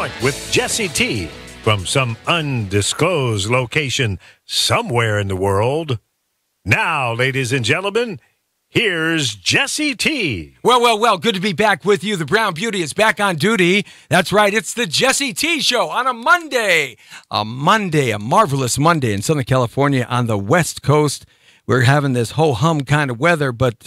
Point with Jesse T. from some undisclosed location somewhere in the world. Now, ladies and gentlemen, here's Jesse T. Well, good to be back with you. The Brown Beauty is back on duty. That's right, it's the Jesse T Show on a Monday. A marvelous Monday in Southern California on the West Coast. We're having this ho-hum kind of weather, but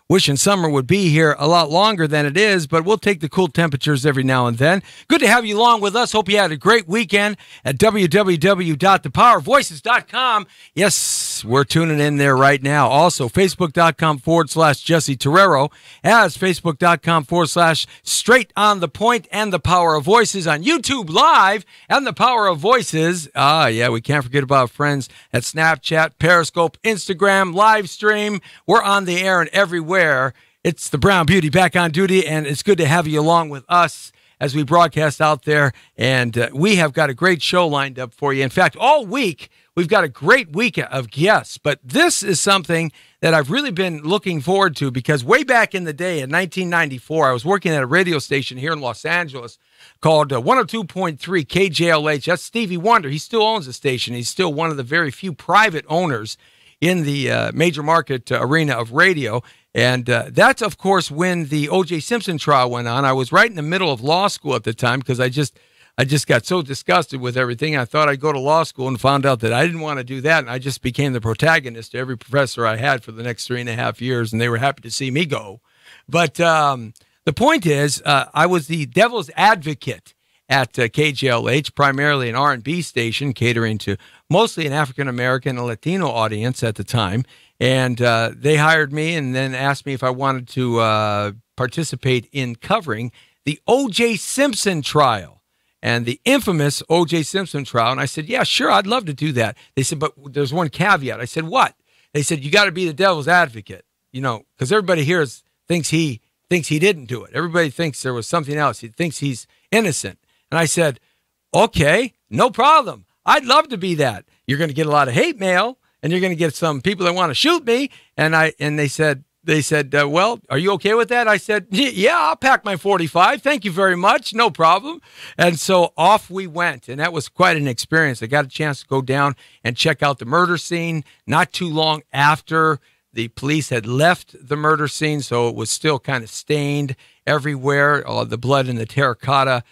wishing summer would be here a lot longer than it is, but we'll take the cool temperatures every now and then. Good to have you along with us. Hope you had a great weekend at www.thepowervoices.com. Yes, we're tuning in there right now. Also, facebook.com/Jesse Torrero, as facebook.com/Straight on the Point and The Power of Voices on YouTube Live and The Power of Voices. Yeah, we can't forget about friends at Snapchat, Periscope, Instagram, live stream. We're on the air and everywhere. It's the Brown Beauty back on duty, and it's good to have you along with us as we broadcast out there. And we have got a great show lined up for you. In fact, all week, we've got a great week of guests. But this is something that I've really been looking forward to, because way back in the day in 1994, I was working at a radio station here in Los Angeles called 102.3 KJLH. That's Stevie Wonder. He still owns the station. He's still one of the very few private owners in the major market arena of radio. And that's, of course, when the O.J. Simpson trial went on. I was right in the middle of law school at the time, because I just got so disgusted with everything. I thought I'd go to law school, and found out that I didn't want to do that. And I just became the protagonist to every professor I had for the next 3.5 years, and they were happy to see me go. But the point is, I was the devil's advocate at KJLH, primarily an R&B station catering to mostly an African-American and Latino audience at the time. And they hired me and then asked me if I wanted to participate in covering the O.J. Simpson trial, and the infamous O.J. Simpson trial. And I said, yeah, sure, I'd love to do that. They said, but there's one caveat. I said, what? They said, you got to be the devil's advocate, because everybody here thinks he didn't do it. Everybody thinks there was something else. He thinks he's innocent. And I said, okay, no problem. I'd love to be that. You're going to get a lot of hate mail, and you're going to get some people that want to shoot me. And they said, well, are you okay with that? I said, yeah, I'll pack my 45. Thank you very much. No problem. And so off we went. And that was quite an experience. I got a chance to go down and check out the murder scene not too long after the police had left the murder scene. So it was still kind of stained everywhere. All the blood in the terracotta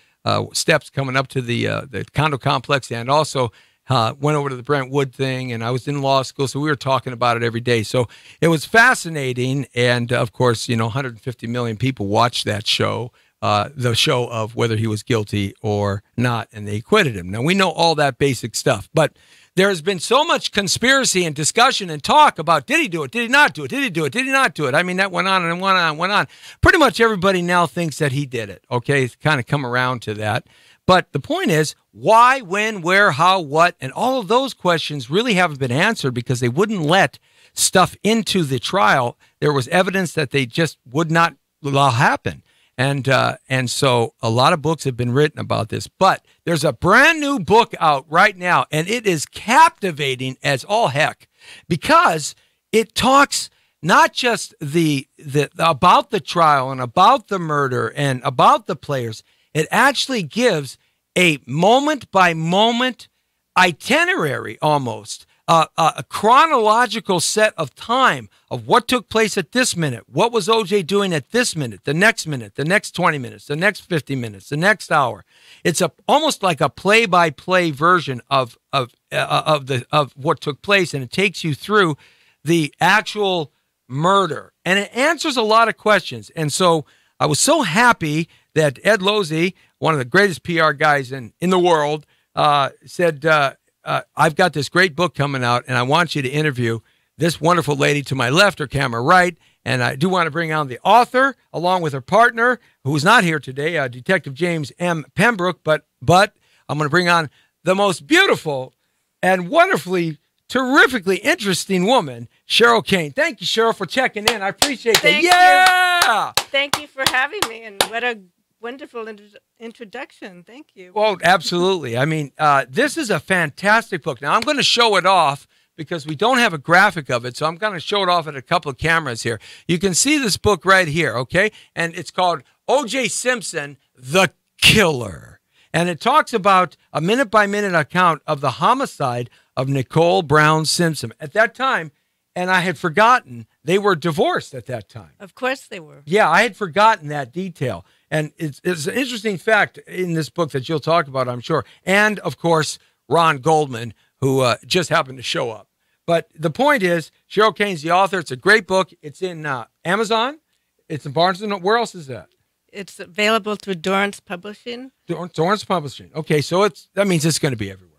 steps coming up to the condo complex, and also went over to the Brentwood thing, and I was in law school, so we were talking about it every day. So it was fascinating, and of course, 150 million people watched that show, the show of whether he was guilty or not, and they acquitted him. Now, we know all that basic stuff, but there has been so much conspiracy and discussion and talk about, did he do it? Did he not do it? Did he do it? Did he not do it? I mean, that went on and went on and went on. Pretty much everybody now thinks that he did it, okay? It's kind of come around to that. But the point is, why, when, where, how, what, and all of those questions really haven't been answered, because they wouldn't let stuff into the trial. There was evidence that they just would not allow happen. And so a lot of books have been written about this, but there's a brand new book out right now, and it is captivating as all heck, because it talks not just about the trial and about the murder and about the players. It actually gives a moment-by-moment itinerary, almost, a chronological set of time of what took place at this minute. What was O.J. doing at this minute, the next 20 minutes, the next 50 minutes, the next hour. It's almost like a play-by-play version of what took place, and it takes you through the actual murder, and it answers a lot of questions. And so I was so happy that Ed Lozzi, one of the greatest PR guys in the world, said, I've got this great book coming out, and I want you to interview this wonderful lady to my left, her camera right, and I do want to bring on the author, along with her partner, who's not here today, Detective James M. Pembroke, but I'm going to bring on the most beautiful and wonderfully, terrifically interesting woman, Cheryl Kane. Thank you, Cheryl, for checking in. I appreciate that. Thank you. Thank you for having me, and what a wonderful introduction. Thank you. Well, absolutely. I mean, this is a fantastic book. Now, I'm going to show it off because we don't have a graphic of it, so I'm going to show it off at a couple of cameras here. You can see this book right here, okay? And it's called O.J. Simpson, The Killer. And it talks about a minute-by-minute account of the homicide of Nicole Brown Simpson. At that time, and I had forgotten, they were divorced at that time. Of course they were. Yeah, I had forgotten that detail. And it's an interesting fact in this book that you'll talk about, I'm sure. And, of course, Ron Goldman, who just happened to show up. But the point is, Cheryl Kane's the author. It's a great book. It's in Amazon. It's in Barnes & Noble. Where else is that? It's available through Dorrance Publishing. Dorrance Publishing. Okay, so that means it's going to be everywhere.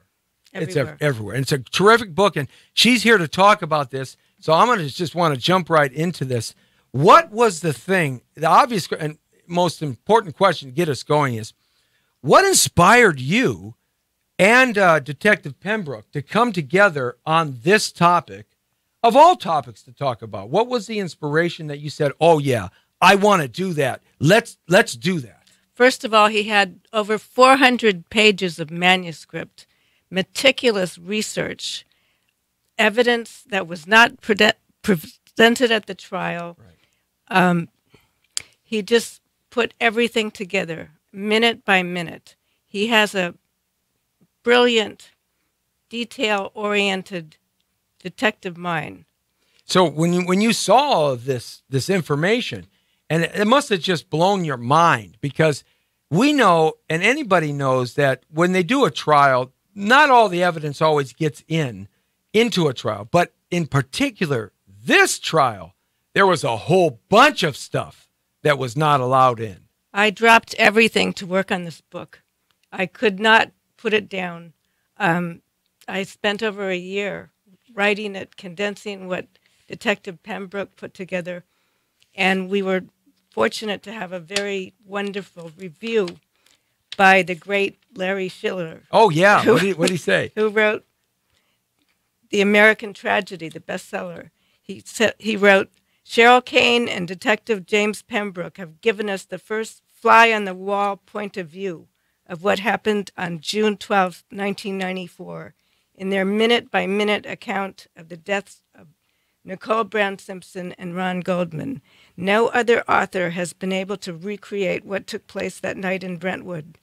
Everywhere. It's everywhere. And it's a terrific book, and she's here to talk about this. So I'm going to just want to jump right into this. What was the thing, the obvious and most important question to get us going is, what inspired you and Detective Pembroke to come together on this topic, of all topics to talk about? What was the inspiration that you said, oh, yeah, I want to do that. Let's do that. First of all, he had over 400 pages of manuscript, meticulous research, evidence that was not presented at the trial. Right. He just put everything together, minute by minute. He has a brilliant, detail-oriented detective mind. So when you saw this information, and it must have just blown your mind, because we know, and anybody knows, that when they do a trial, not all the evidence always gets into a trial. But in particular, this trial, there was a whole bunch of stuff that was not allowed in. I dropped everything to work on this book. I could not put it down. I spent over a year writing it, condensing what Detective Pembroke put together, and we were fortunate to have a very wonderful review by the great Larry Schiller. Oh, yeah. What did he say? Who wrote The American Tragedy, the bestseller. He wrote, Cheryl Kane and Detective James Pembroke have given us the first fly-on-the-wall point of view of what happened on June 12, 1994, in their minute-by-minute account of the deaths of Nicole Brown Simpson and Ron Goldman. No other author has been able to recreate what took place that night in Brentwood,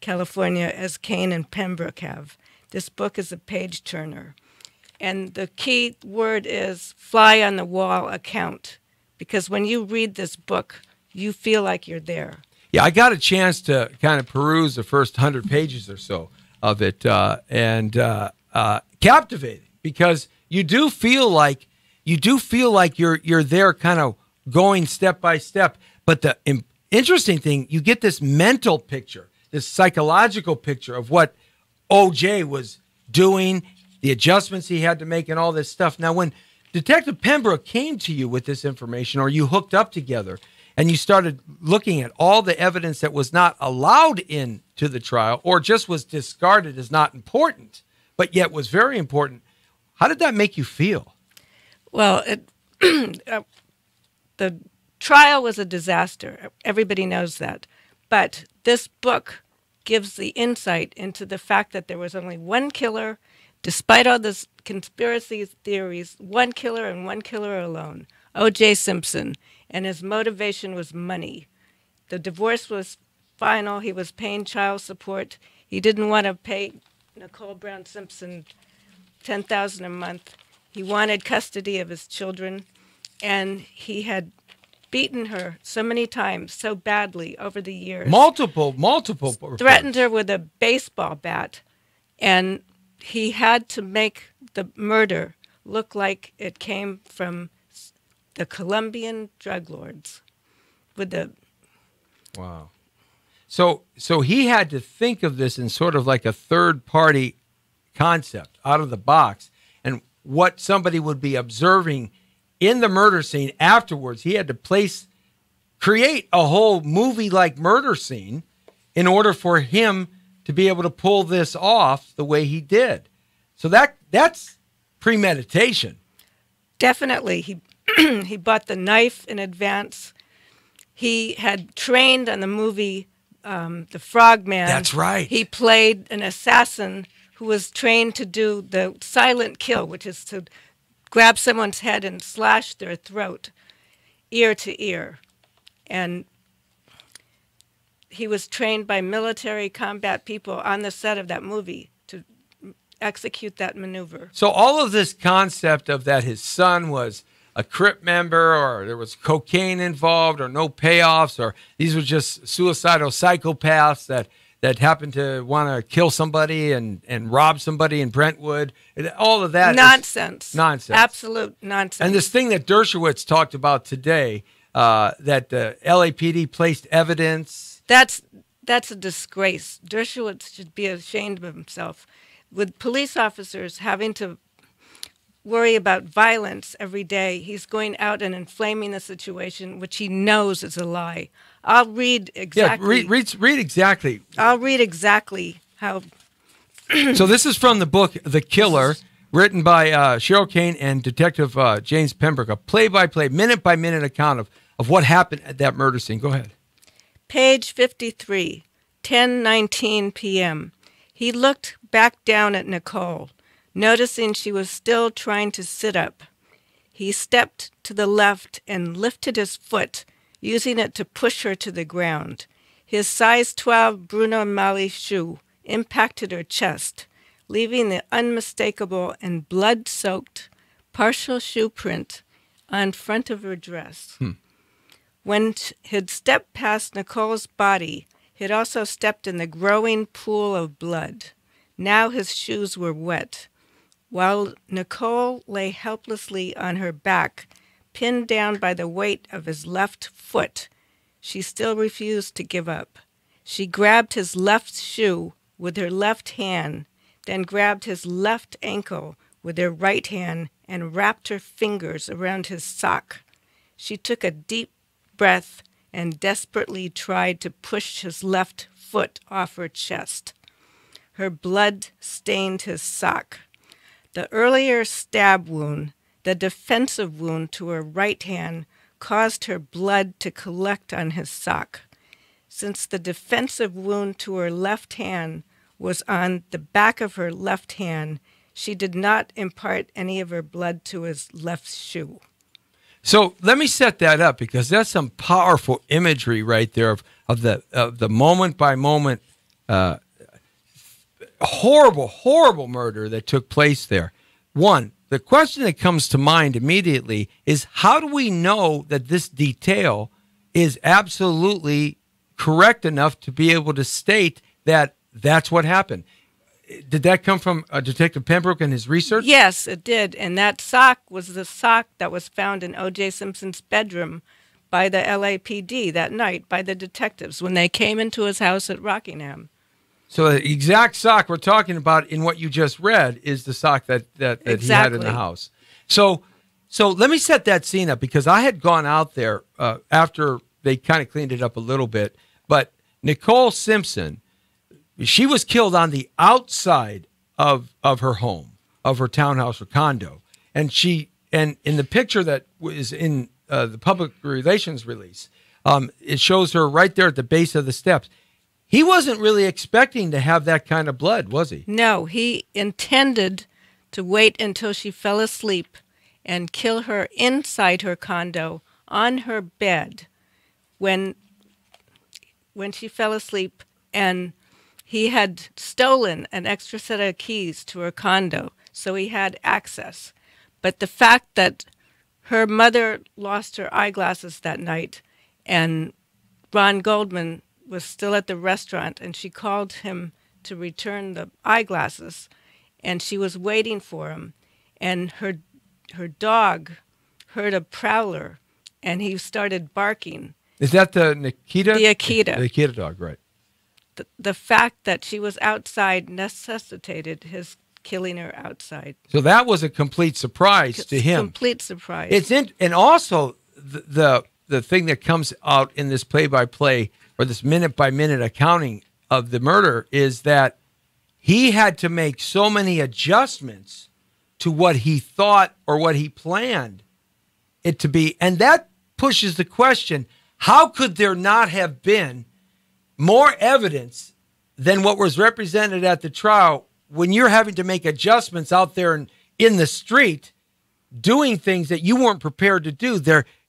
California, as Kane and Pembroke have. This book is a page-turner. And the key word is fly-on-the-wall account, because when you read this book, you feel like you're there. Yeah, I got a chance to kind of peruse the first 100 pages or so of it, and captivating, because you do feel like you're there, kind of going step by step. But the interesting thing, you get this mental picture, this psychological picture of what OJ was doing, the adjustments he had to make, and all this stuff. Now, when Detective Pembroke came to you with this information, or you hooked up together and you started looking at all the evidence that was not allowed into the trial, or just was discarded as not important, but yet was very important, how did that make you feel? Well, the trial was a disaster. Everybody knows that. But this book gives the insight into the fact that there was only one killer, despite all this conspiracy theories, one killer and one killer alone, O.J. Simpson, and his motivation was money. The divorce was final. He was paying child support. He didn't want to pay Nicole Brown Simpson $10,000 a month. He wanted custody of his children, and he had beaten her so many times, so badly over the years. Multiple. Threatened her with a baseball bat, and he had to make the murder look like it came from the Colombian drug lords. Wow. So he had to think of this in sort of like a third-party concept, out of the box, and what somebody would be observing in the murder scene afterwards. He had to create a whole movie-like murder scene in order for him to be able to pull this off the way he did. So that's premeditation. Definitely. He bought the knife in advance. He had trained on the movie The Frogman. That's right. He played an assassin who was trained to do the silent kill, which is to grab someone's head and slash their throat, ear to ear. And he was trained by military combat people on the set of that movie to execute that maneuver. So all of this concept of that his son was a Crip member, or there was cocaine involved, or no payoffs, or these were just suicidal psychopaths that happened to want to kill somebody and rob somebody in Brentwood. All of that Nonsense. Nonsense. Absolute nonsense. And this thing that Dershowitz talked about today, that the LAPD placed evidence. That's a disgrace. Dershowitz should be ashamed of himself. With police officers having to worry about violence every day, he's going out and inflaming the situation, which he knows is a lie. I'll read exactly. Yeah, read exactly. I'll read exactly how. So this is from the book The Killer, written by Cheryl Kane and Detective James Pembroke, a play-by-play, minute-by-minute account of what happened at that murder scene. Go ahead. Page 53, 10:19 p.m. He looked back down at Nicole, noticing she was still trying to sit up. He stepped to the left and lifted his foot, using it to push her to the ground. His size 12 Bruno Magli shoe impacted her chest, leaving the unmistakable and blood-soaked partial shoe print on front of her dress. When he'd stepped past Nicole's body, he'd also stepped in the growing pool of blood. Now his shoes were wet. While Nicole lay helplessly on her back, pinned down by the weight of his left foot, she still refused to give up. She grabbed his left shoe with her left hand, then grabbed his left ankle with her right hand and wrapped her fingers around his sock. She took a deep breath and desperately tried to push his left foot off her chest. Her blood stained his sock. The earlier stab wound, the defensive wound to her right hand, caused her blood to collect on his sock. Since the defensive wound to her left hand was on the back of her left hand, she did not impart any of her blood to his left shoe. So let me set that up, because that's some powerful imagery right there of the moment by moment horrible murder that took place there. One, the question that comes to mind immediately is, how do we know that this detail is absolutely correct enough to be able to state that that's what happened? Did that come from Detective Pembroke and his research? Yes, it did. And that sock was the sock that was found in O.J. Simpson's bedroom by the LAPD that night, by the detectives, when they came into his house at Rockingham. So the exact sock we're talking about in what you just read is the sock that Exactly. he had in the house. So let me set that scene up, because I had gone out there after they kind of cleaned it up a little bit. But Nicole Simpson, she was killed on the outside of her home, of her townhouse or condo. And in the picture that was in the public relations release, it shows her right there at the base of the steps. He wasn't really expecting to have that kind of blood, was he? No, he intended to wait until she fell asleep and kill her inside her condo on her bed when she fell asleep, and he had stolen an extra set of keys to her condo, so he had access. But the fact that her mother lost her eyeglasses that night, and Ron Goldman was still at the restaurant, and she called him to return the eyeglasses, and she was waiting for him, and her dog heard a prowler, and he started barking. Is that the Nikita? The Akita. The Akita dog, right. The fact that she was outside necessitated his killing her outside. So that was a complete surprise to him. Complete surprise. And also the thing that comes out in this play-by-play or this minute-by-minute accounting of the murder is that he had to make so many adjustments to what he thought or what he planned it to be. And that pushes the question, how could there not have been more evidence than what was represented at the trial when you're having to make adjustments out there in the street, doing things that you weren't prepared to do?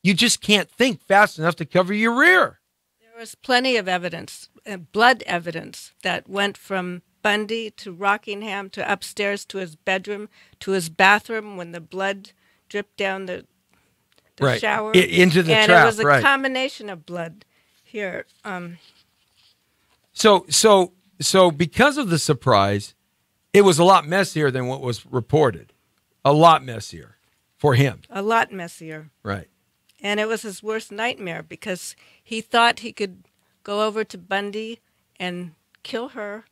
You just can't think fast enough to cover your rear. There There was plenty of evidence, blood evidence, that went from Bundy to Rockingham to upstairs to his bedroom to his bathroom when the blood dripped down the Right. shower. Into the and trap, it was a right. combination of blood. Here, So because of the surprise, it was a lot messier than what was reported. A lot messier for him. a lot messier. Right. And it was his worst nightmare because he thought he could go over to Bundy and kill her,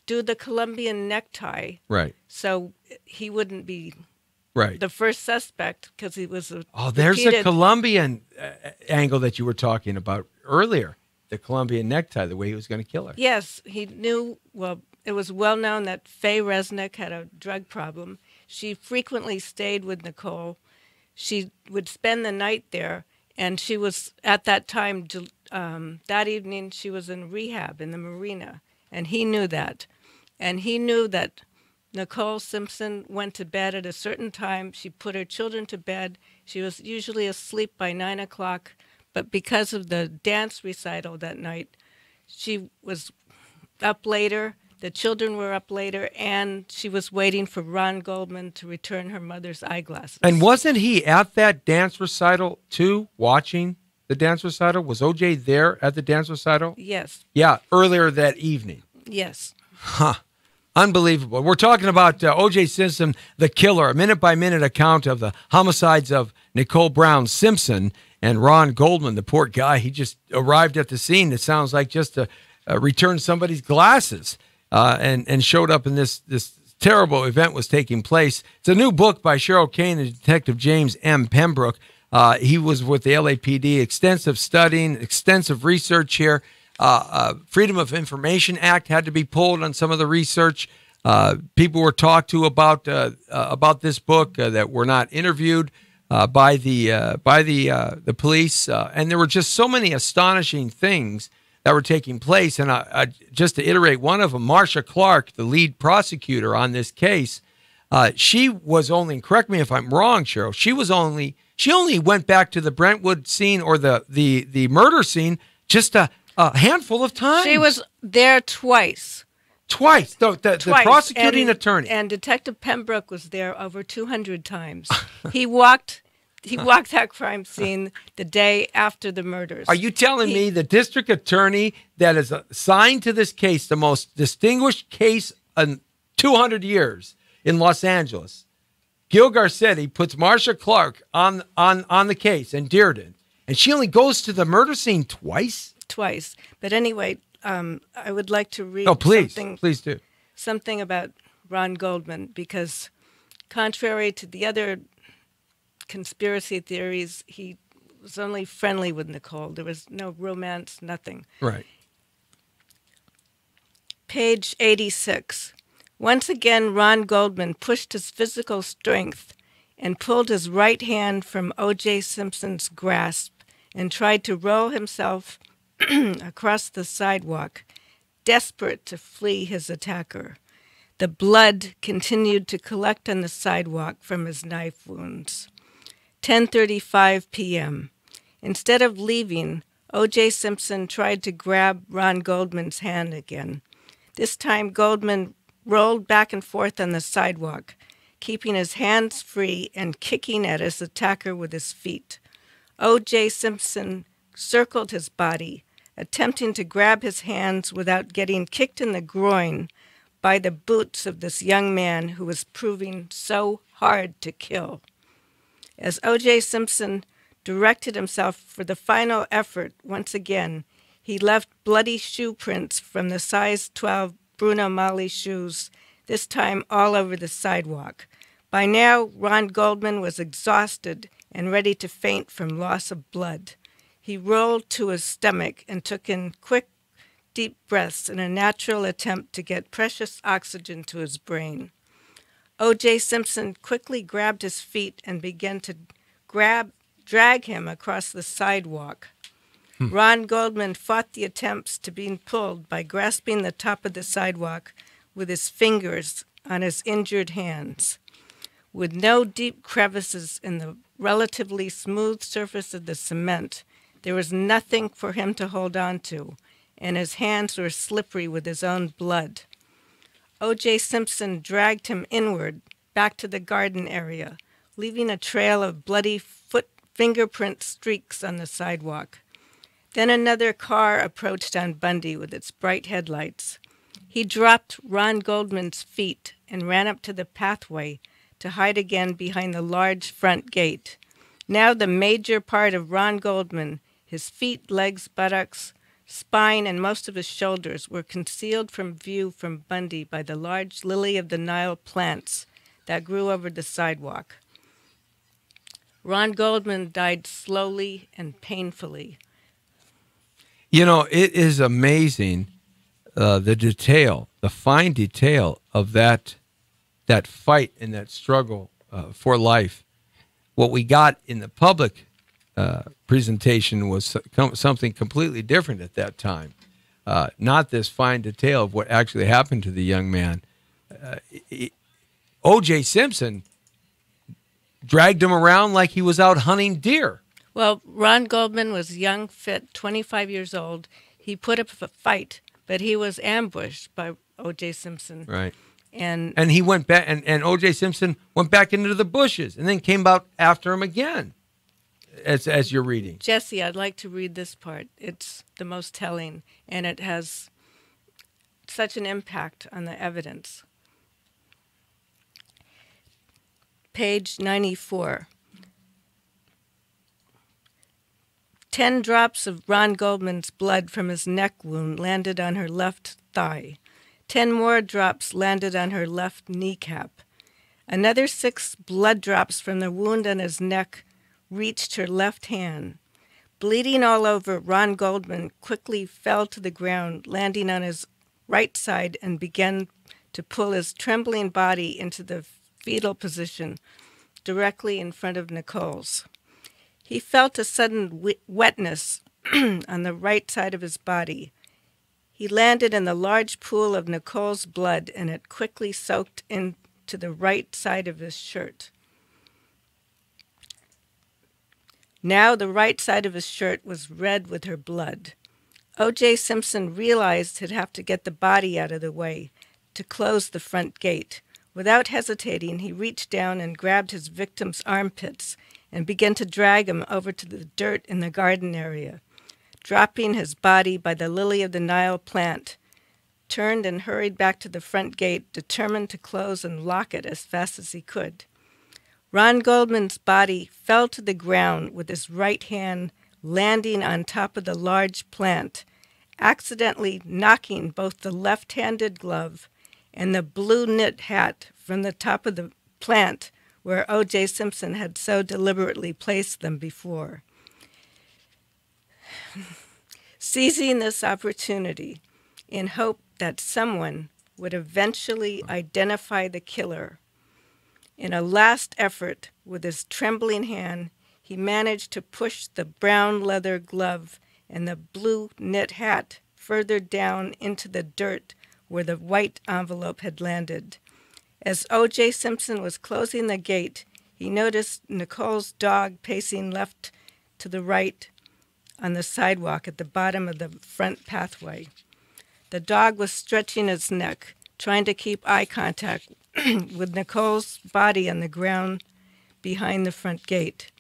do the Colombian necktie, Right. so he wouldn't be Right. the first suspect because he was a There's a repeated- Colombian angle that you were talking about earlier. The Colombian necktie, the way he was going to kill her. Yes, he knew. Well, it was well known that Faye Resnick had a drug problem. She frequently stayed with Nicole. She would spend the night there, and she was at that time. That evening, she was in rehab in the marina, and he knew that. And he knew that Nicole Simpson went to bed at a certain time. She put her children to bed. She was usually asleep by 9 o'clock, but because of the dance recital that night, she was up later. The children were up later, and she was waiting for Ron Goldman to return her mother's eyeglasses. And wasn't he at that dance recital too, watching the dance recital? Was O.J. there at the dance recital? Yes, Yeah, earlier that evening. yes. Unbelievable. We're talking about O.J. Simpson, the killer, a minute-by-minute account of the homicides of Nicole Brown Simpson and Ron Goldman, the poor guy. He just arrived at the scene. It sounds like just to return somebody's glasses and showed up in this terrible event was taking place. It's a new book by Cheryl Kane and Detective James M. Pembroke. He was with the LAPD, extensive studying, extensive research here. Freedom of Information Act had to be pulled on some of the research. People were talked to about this book that were not interviewed by the police, and there were just so many astonishing things that were taking place. And just to iterate one of them, Marcia Clark, the lead prosecutor on this case, she was only, correct me if I'm wrong, Cheryl, she only went back to the Brentwood scene or the murder scene just a handful of times. She was there twice. Twice. The Twice. prosecuting attorney. And Detective Pembroke was there over 200 times. He walked that crime scene the day after the murders. Are you telling me the district attorney that is assigned to this case, the most distinguished case in 200 years in Los Angeles, Gil Garcetti, puts Marcia Clark on the case and Dearden, and she only goes to the murder scene twice? Twice. But anyway, I would like to read Please do. something about Ron Goldman, because contrary to the other conspiracy theories, he was only friendly with Nicole. There was no romance, nothing. Right. Page 86. Once again, Ron Goldman pushed his physical strength and pulled his right hand from O.J. Simpson's grasp and tried to roll himself across the sidewalk, desperate to flee his attacker. The blood continued to collect on the sidewalk from his knife wounds. 10:35 p.m. Instead of leaving, O.J. Simpson tried to grab Ron Goldman's hand again. This time, Goldman rolled back and forth on the sidewalk, keeping his hands free and kicking at his attacker with his feet. O.J. Simpson circled his body, attempting to grab his hands without getting kicked in the groin by the boots of this young man who was proving so hard to kill. As O.J. Simpson directed himself for the final effort once again, he left bloody shoe prints from the size 12 Bruno Magli shoes, this time all over the sidewalk. By now, Ron Goldman was exhausted and ready to faint from loss of blood. He rolled to his stomach and took in quick, deep breaths in a natural attempt to get precious oxygen to his brain. O.J. Simpson quickly grabbed his feet and began to drag him across the sidewalk. Ron Goldman fought the attempts to being pulled by grasping the top of the sidewalk with his fingers on his injured hands. With no deep crevices in the relatively smooth surface of the cement, There was nothing for him to hold on to, and his hands were slippery with his own blood. O.J. Simpson dragged him inward, back to the garden area, leaving a trail of bloody fingerprint streaks on the sidewalk. Then another car approached on Bundy with its bright headlights. He dropped Ron Goldman's feet and ran up to the pathway to hide again behind the large front gate. Now the major part of Ron Goldman, his feet, legs, buttocks, spine, and most of his shoulders were concealed from view from Bundy by the large lily-of-the-Nile plants that grew over the sidewalk. Ron Goldman died slowly and painfully. You know, it is amazing the detail, the fine detail of that fight and that struggle for life. What we got in the public presentation was something completely different at that time. Not this fine detail of what actually happened to the young man. O.J. Simpson dragged him around like he was out hunting deer. Well, Ron Goldman was young, fit, 25 years old. He put up a fight, but he was ambushed by O.J. Simpson. Right. And he went back, and O.J. Simpson went back into the bushes and then came out after him again, as you're reading. Jesse, I'd like to read this part. It's the most telling, and it has such an impact on the evidence. Page 94. 10 drops of Ron Goldman's blood from his neck wound landed on her left thigh. 10 more drops landed on her left kneecap. Another 6 blood drops from the wound on his neck reached her left hand. Bleeding all over, Ron Goldman quickly fell to the ground, landing on his right side, and began to pull his trembling body into the fetal position directly in front of Nicole's. He felt a sudden wetness on the right side of his body. He landed in the large pool of Nicole's blood, and it quickly soaked into the right side of his shirt. Now the right side of his shirt was red with her blood. O.J. Simpson realized he'd have to get the body out of the way to close the front gate. Without hesitating, he reached down and grabbed his victim's armpits and began to drag him over to the dirt in the garden area. Dropping his body by the lily-of-the-Nile plant, turned and hurried back to the front gate, determined to close and lock it as fast as he could. Ron Goldman's body fell to the ground with his right hand landing on top of the large plant, accidentally knocking both the left-handed glove and the blue knit hat from the top of the plant where O.J. Simpson had so deliberately placed them before. Seizing this opportunity in hope that someone would eventually identify the killer, in a last effort with his trembling hand, he managed to push the brown leather glove and the blue knit hat further down into the dirt where the white envelope had landed. As O.J. Simpson was closing the gate, he noticed Nicole's dog pacing left to the right on the sidewalk at the bottom of the front pathway. The dog was stretching its neck, trying to keep eye contact with Nicole's body on the ground behind the front gate.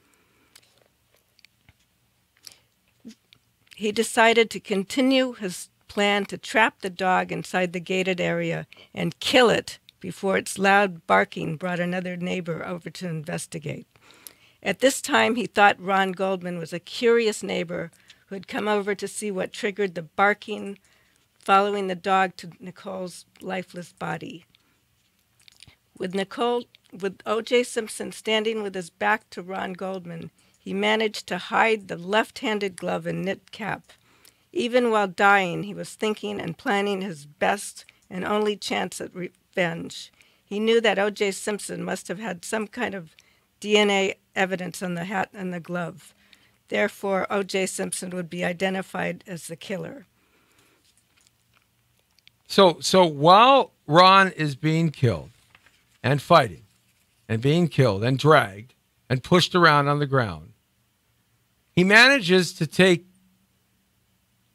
He decided to continue his plan to trap the dog inside the gated area and kill it before its loud barking brought another neighbor over to investigate. At this time, he thought Ron Goldman was a curious neighbor who had come over to see what triggered the barking following the dog to Nicole's lifeless body. With O.J. Simpson standing with his back to Ron Goldman, he managed to hide the left-handed glove and knit cap. Even while dying, he was thinking and planning his best and only chance at revenge. He knew that O.J. Simpson must have had some kind of DNA evidence on the hat and the glove. Therefore, O.J. Simpson would be identified as the killer. So while Ron is being killed and fighting and being killed and dragged and pushed around on the ground, he manages to take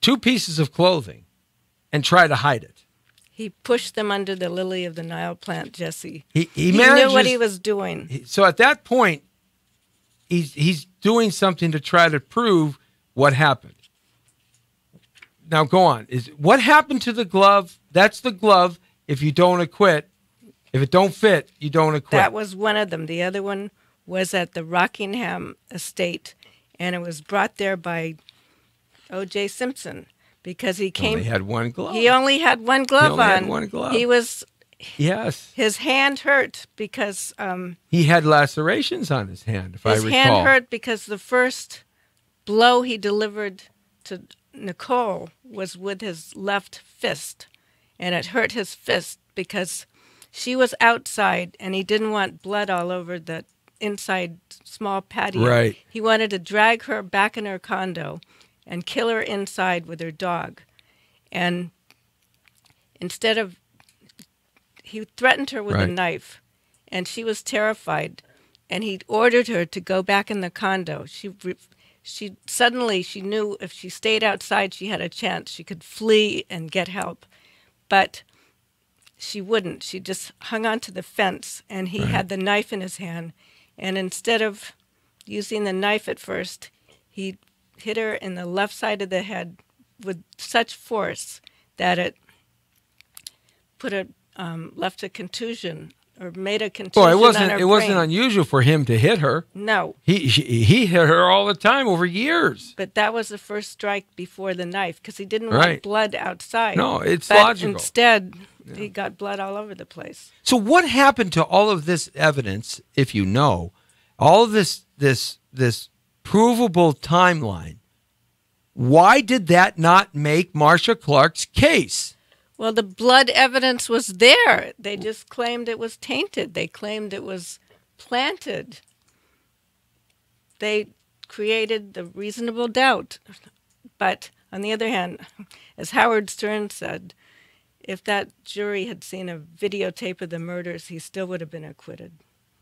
2 pieces of clothing and try to hide it. He pushed them under the lily of the Nile plant, Jesse. He knew what he was doing. So at that point, he's doing something to try to prove what happened. Now go on. What happened to the glove? That's the glove. If you don't acquit, if it don't fit, you don't acquit. That was one of them. The other one was at the Rockingham estate, and it was brought there by O.J. Simpson because he came. Only had one glove. He only had one glove He only on. had one glove. He was. Yes. His hand hurt because. He had lacerations on his hand, if I recall. His hand hurt because the first blow he delivered to Nicole was with his left fist, and it hurt his fist because she was outside and he didn't want blood all over the inside small patio. Right. He wanted to drag her back in her condo and kill her inside with her dog. And instead of, he threatened her with a knife, and she was terrified, and he ordered her to go back in the condo. She suddenly knew if she stayed outside, she had a chance. She could flee and get help. But she wouldn't. She just hung onto the fence, and he had the knife in his hand. And instead of using the knife at first, he hit her in the left side of the head with such force that it left a contusion or made a contusion Well, on her it wasn't brain. unusual for him to hit her. No. He hit her all the time over years. But that was the first strike before the knife because he didn't Right. want blood outside. No, it's but logical. Instead, he got blood all over the place. So what happened to all of this evidence, if you know, all of this provable timeline? Why did that not make Marcia Clark's case? Well, the blood evidence was there. They just claimed it was tainted. They claimed it was planted. They created the reasonable doubt. But on the other hand, as Howard Stern said, if that jury had seen a videotape of the murders, he still would have been acquitted.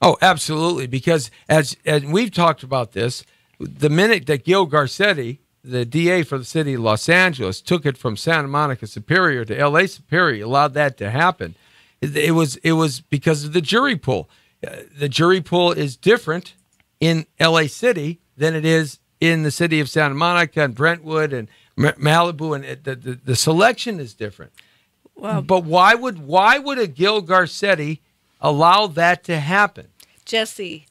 Oh, absolutely. Because as we've talked about this, the minute that Gil Garcetti, the DA for the city of Los Angeles, took it from Santa Monica Superior to L.A. Superior, allowed that to happen, it was because of the jury pool. The jury pool is different in L.A. City than it is in the city of Santa Monica and Brentwood and Malibu, and the selection is different. Well, but why would a Gil Garcetti allow that to happen? Jesse,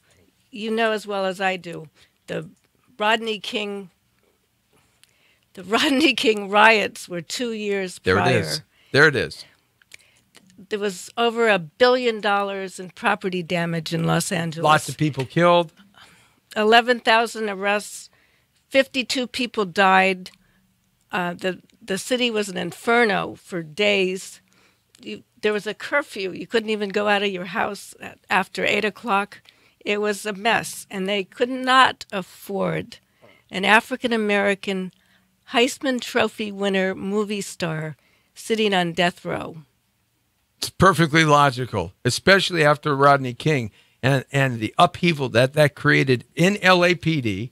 you know as well as I do, the Rodney King riots were 2 years prior. There it is. There was over $1 billion in property damage in Los Angeles. Lots of people killed. 11,000 arrests. 52 people died. The city was an inferno for days. There was a curfew. You couldn't even go out of your house after 8 o'clock. It was a mess, and they could not afford an African-American Heisman Trophy winner movie star sitting on death row. It's perfectly logical, especially after Rodney King and the upheaval that created in LAPD,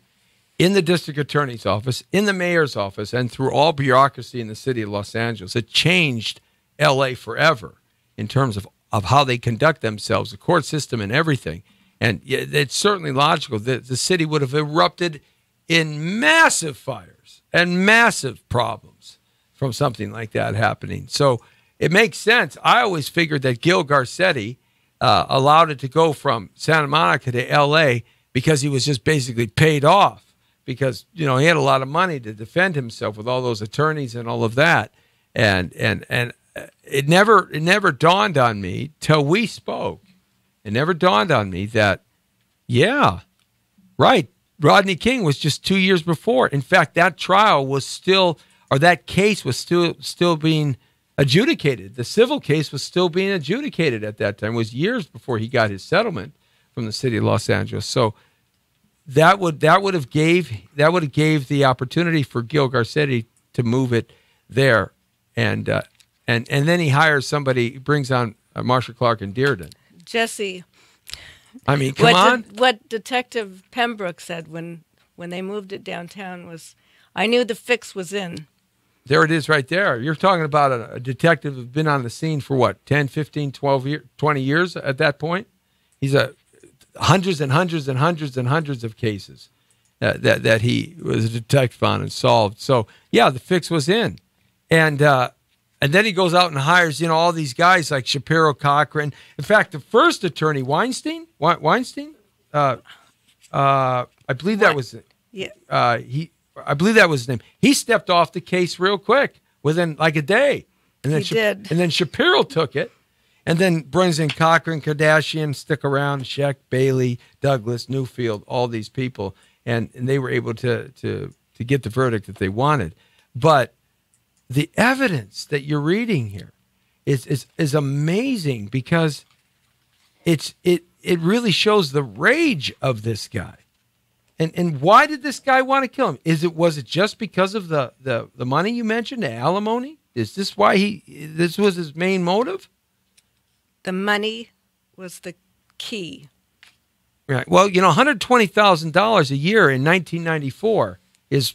in the district attorney's office, in the mayor's office, and through all bureaucracy in the city of Los Angeles. It changed LA forever in terms of how they conduct themselves, the court system and everything. And it's certainly logical that the city would have erupted in massive fires and massive problems from something like that happening. So it makes sense. I always figured that Gil Garcetti allowed it to go from Santa Monica to L.A. because he was just basically paid off because, he had a lot of money to defend himself with all those attorneys and all of that. And it never dawned on me till we spoke. It never dawned on me that, yeah, right, Rodney King was just 2 years before. In fact, that trial was still, or that case was still being adjudicated. The civil case was still being adjudicated at that time. It was years before he got his settlement from the city of Los Angeles. So that would have gave the opportunity for Gil Garcetti to move it there, and then he hires somebody, brings on Marcia Clark and Dearden. Jesse, I mean, come on. What Detective Pembroke said when when they moved it downtown was, I knew the fix was in. There it is right there. You're talking about a detective who's been on the scene for what, 10, 15, 12 years, 20 years at that point? He's hundreds and hundreds and hundreds and hundreds of cases that he was a detective on and solved. So, yeah, the fix was in. And then he goes out and hires, all these guys like Shapiro, Cochran. In fact, the first attorney, Weinstein? I believe that was it. Yeah. I believe that was his name. He stepped off the case real quick, within like a day. And then He did. And then Shapiro took it, and then brings in Cochran, Kardashian, stick around, Scheck, Bailey, Douglas, Newfield, all these people, and they were able to get the verdict that they wanted. But the evidence that you're reading here is amazing, because it really shows the rage of this guy. And why did this guy want to kill him? Was it just because of the money you mentioned, the alimony? Is this why this was his main motive? The money was the key. Right. Well, $120,000 a year in 1994 is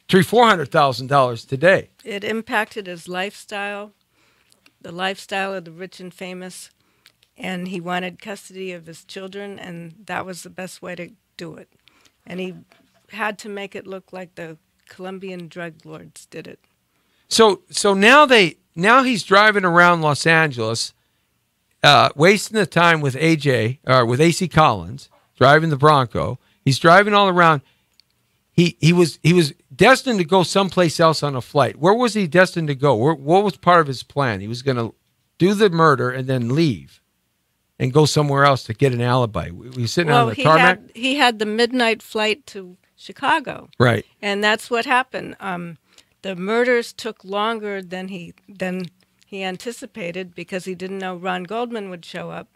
$400,000 today. It impacted his lifestyle, the lifestyle of the rich and famous, and he wanted custody of his children, and that was the best way to do it. And he had to make it look like the Colombian drug lords did it. So now he's driving around Los Angeles, wasting the time with with AC Collins, driving the Bronco. He's driving all around. He was destined to go someplace else on a flight. Where was he destined to go? What was part of his plan? He was going to do the murder and then leave and go somewhere else to get an alibi. He sitting on the tarmac? He had the midnight flight to Chicago. Right. And that's what happened. The murders took longer than he anticipated, because he didn't know Ron Goldman would show up.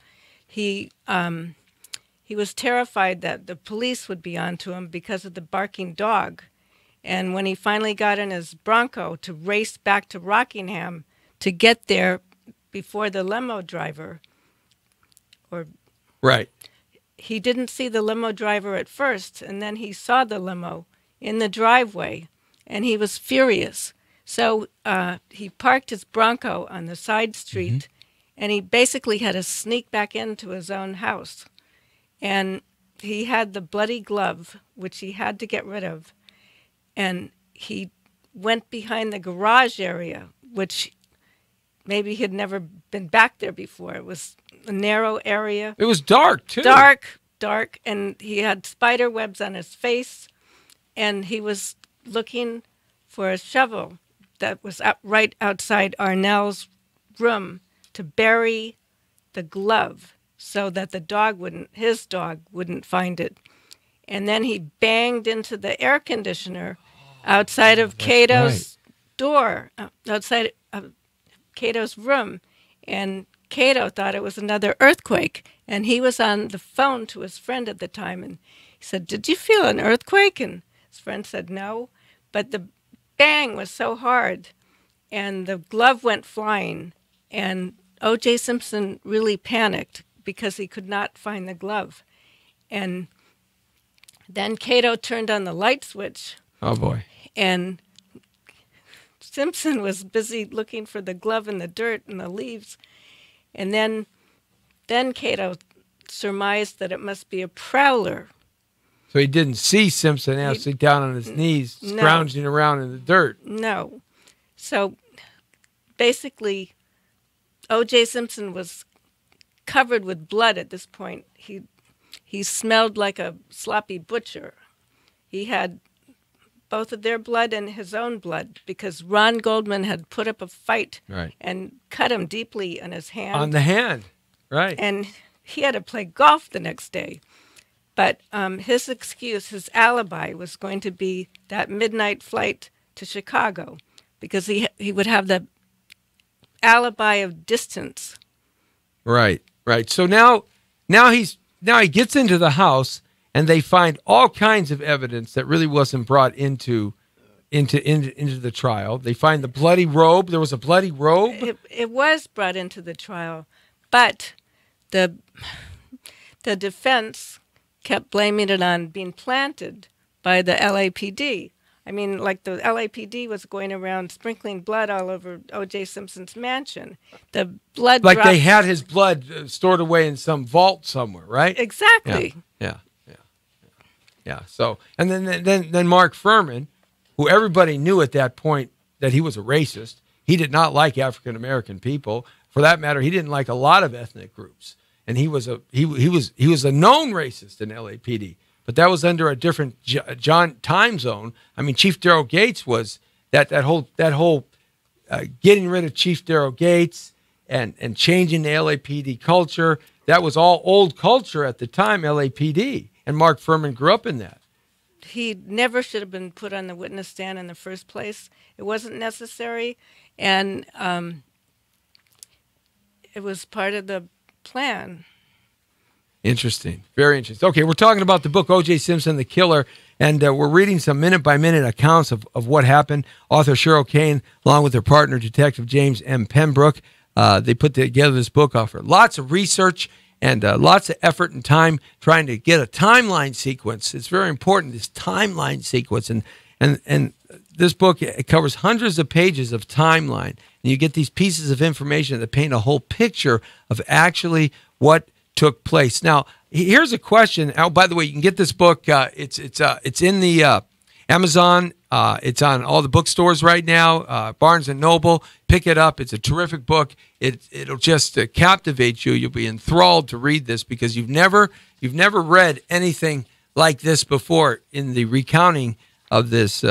He was terrified that the police would be onto him because of the barking dog. And when he finally got in his Bronco to race back to Rockingham to get there before the limo driver, right, he didn't see the limo driver at first, and then he saw the limo in the driveway, and he was furious. So he parked his Bronco on the side street, and he basically had to sneak back into his own house. And he had the bloody glove, which he had to get rid of, and he went behind the garage area, which maybe he had never been back there before. It was a narrow area. It was dark, too. Dark, and he had spider webs on his face, and he was looking for a shovel that was right outside Arnell's room to bury the glove so that his dog wouldn't find it. And then he banged into the air conditioner outside of Cato's door, outside of Cato's room. And Cato thought it was another earthquake. And he was on the phone to his friend at the time. And he said, "Did you feel an earthquake?" And his friend said, "No." But the bang was so hard, and the glove went flying. And O.J. Simpson really panicked because he could not find the glove. And then Cato turned on the light switch. Oh, boy. And Simpson was busy looking for the glove in the dirt and the leaves. And then Cato surmised that it must be a prowler. So he didn't see Simpson actually down on his knees, scrounging around in the dirt. No. So basically, O.J. Simpson was covered with blood at this point. He smelled like a sloppy butcher. He had both of their blood and his own blood, because Ron Goldman had put up a fight and cut him deeply on his hand. On the hand, right. And he had to play golf the next day. But his excuse, his alibi, was going to be that midnight flight to Chicago, because he would have the alibi of distance. Right. So now he gets into the house, and they find all kinds of evidence that really wasn't brought into the trial. They find the bloody robe. There was a bloody robe. It was brought into the trial, but the defense kept blaming it on being planted by the LAPD. I mean, like the LAPD was going around sprinkling blood all over O.J. Simpson's mansion. The blood Like dropped. they had his blood stored away in some vault somewhere, right? Exactly. Yeah. So, and then Mark Furman, who everybody knew at that point that he was a racist. He did not like African American people. For that matter, he didn't like a lot of ethnic groups, and he was a known racist in LAPD. But that was under a different time zone. I mean, Chief Daryl Gates was that whole getting rid of Chief Daryl Gates and changing the LAPD culture. That was all old culture at the time, LAPD, and Mark Furman grew up in that. He never should have been put on the witness stand in the first place. It wasn't necessary, and it was part of the plan. Interesting. Very interesting. Okay, we're talking about the book O.J. Simpson, The Killer, and we're reading some minute-by-minute accounts of what happened. Author Cheryl Kane, along with her partner, Detective James M. Pembroke, they put together this book, offer lots of research and lots of effort and time trying to get a timeline sequence. It's very important, this timeline sequence. And this book, it covers hundreds of pages of timeline. And you get these pieces of information that paint a whole picture of actually what took place. Now, here's a question. Oh, by the way, you can get this book. It's in the Amazon. It's on all the bookstores right now. Barnes and Noble. Pick it up. It's a terrific book. It'll just captivate you. You'll be enthralled to read this because you've never read anything like this before in the recounting of this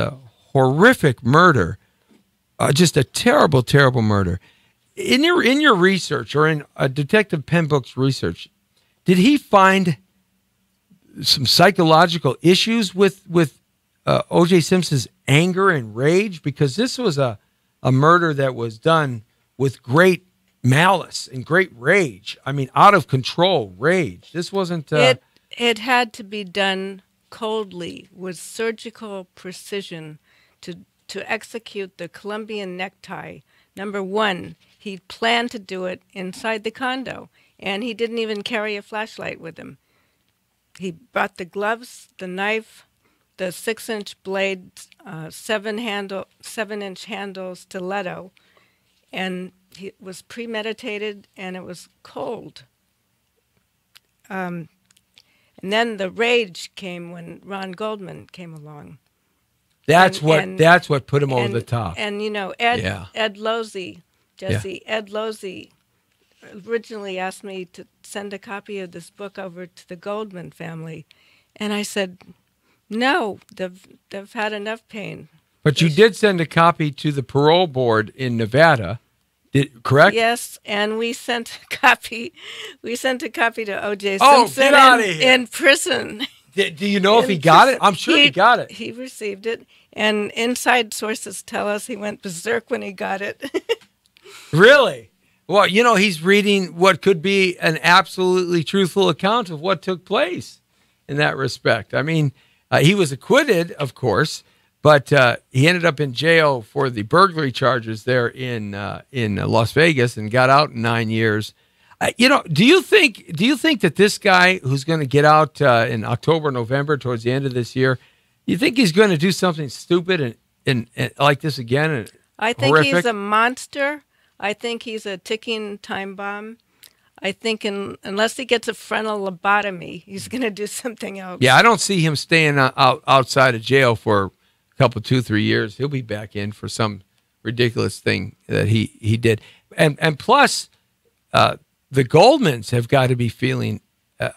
horrific murder. Just a terrible, terrible murder. In your research, or in Detective Pembroke's research, did he find some psychological issues with O.J. Simpson's anger and rage? Because this was a murder that was done with great malice and great rage. I mean, out of control rage. This wasn't... It had to be done coldly with surgical precision to execute the Colombian necktie. Number one, he planned to do it inside the condo, and he didn't even carry a flashlight with him. He brought the gloves, the knife, the 6-inch blade, 7-inch handle stiletto, and it was premeditated, and it was cold. And then the rage came when Ron Goldman came along. That's what put him over the top. And you know, Ed Losey, Jesse, yeah. Ed Losey originally asked me to send a copy of this book over to the Goldman family, and I said, no, they've had enough pain. But you did send a copy to the parole board in Nevada, correct? Yes, and we sent a copy. We sent a copy to O.J. Simpson get out of here. In prison. Do you know if he got it? I'm sure he got it. He received it, and inside sources tell us he went berserk when he got it. Really? Well, you know, he's reading what could be an absolutely truthful account of what took place in that respect. I mean, he was acquitted, of course, but he ended up in jail for the burglary charges there in Las Vegas and got out in 9 years. You know, do you think that this guy who's going to get out in October, November, towards the end of this year, you think he's going to do something stupid and like this again? And I think horrific? He's a monster. I think he's a ticking time bomb. I think unless he gets a frontal lobotomy, he's going to do something else. Yeah, I don't see him staying outside of jail for a couple, 2-3 years. He'll be back in for some ridiculous thing that he did. And plus, the Goldmans have got to be feeling,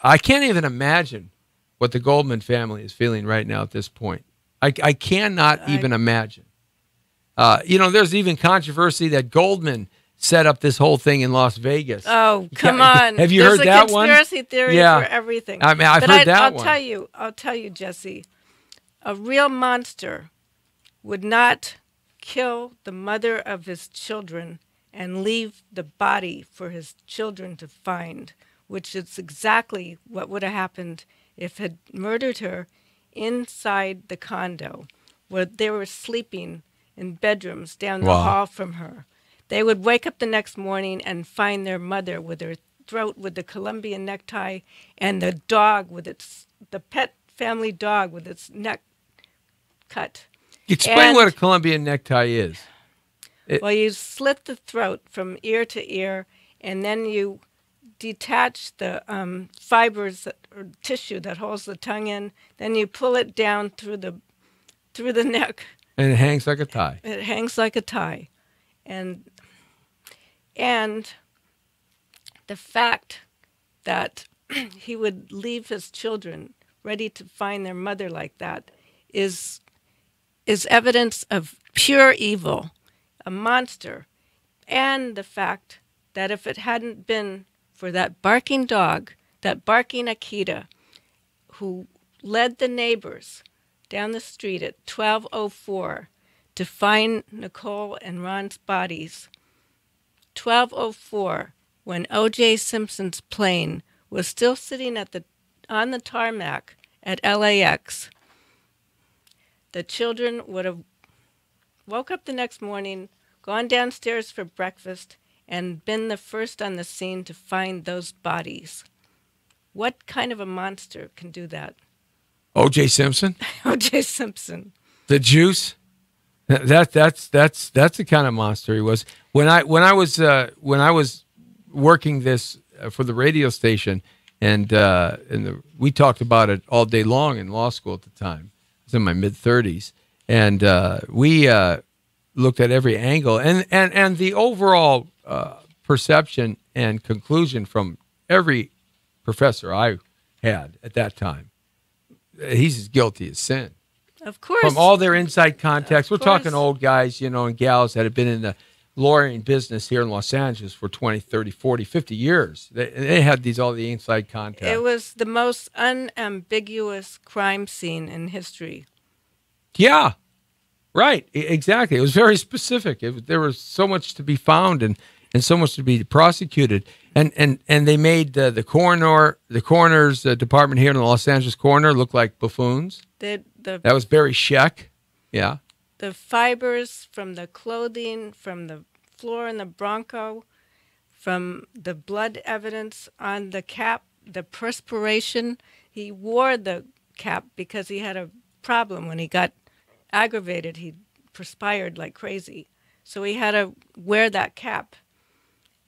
I can't even imagine what the Goldman family is feeling right now at this point. I cannot even imagine. You know, there's even controversy that Goldman set up this whole thing in Las Vegas. Oh, come on. Have you heard that one? There's a conspiracy theory for everything. I mean, I've heard that one. I'll tell you, Jesse, a real monster would not kill the mother of his children and leave the body for his children to find, which is exactly what would have happened if had murdered her inside the condo where they were sleeping in bedrooms down the hall from her. They would wake up the next morning and find their mother with her throat with the Colombian necktie and the dog with the pet family dog with its neck cut. Explain And- what a Colombian necktie is. Well, you slit the throat from ear to ear, and then you detach the fibers or tissue that holds the tongue in. Then you pull it down through the neck. And it hangs like a tie. It hangs like a tie, and the fact that he would leave his children ready to find their mother like that is evidence of pure evil, a monster, and the fact that if it hadn't been for that barking dog, that barking Akita, who led the neighbors down the street at 12:04 to find Nicole and Ron's bodies, 12:04, when O.J. Simpson's plane was still sitting on the tarmac at LAX, the children would have woke up the next morning, gone downstairs for breakfast, and been the first on the scene to find those bodies. What kind of a monster can do that? O.J. Simpson? O.J. Simpson. The juice? That's the kind of monster he was. When I was working this for the radio station, and we talked about it all day long in law school at the time. I was in my mid-30s, and we looked at every angle, and the overall perception and conclusion from every professor I had at that time, he's as guilty as sin. Of course. From all their inside contacts. We're course. talking old guys, and gals that have been in the lawyering business here in Los Angeles for 20, 30, 40, 50 years. They had all the inside contacts. It was the most unambiguous crime scene in history. Yeah, right. Exactly. It was very specific. There was so much to be found and so much to be prosecuted. And they made the coroner's department here in the Los Angeles coroner look like buffoons. That was Barry Scheck. Yeah. The fibers from the clothing, from the floor in the Bronco, from the blood evidence on the cap, the perspiration. He wore the cap because he had a problem. When he got aggravated, he perspired like crazy. So he had to wear that cap.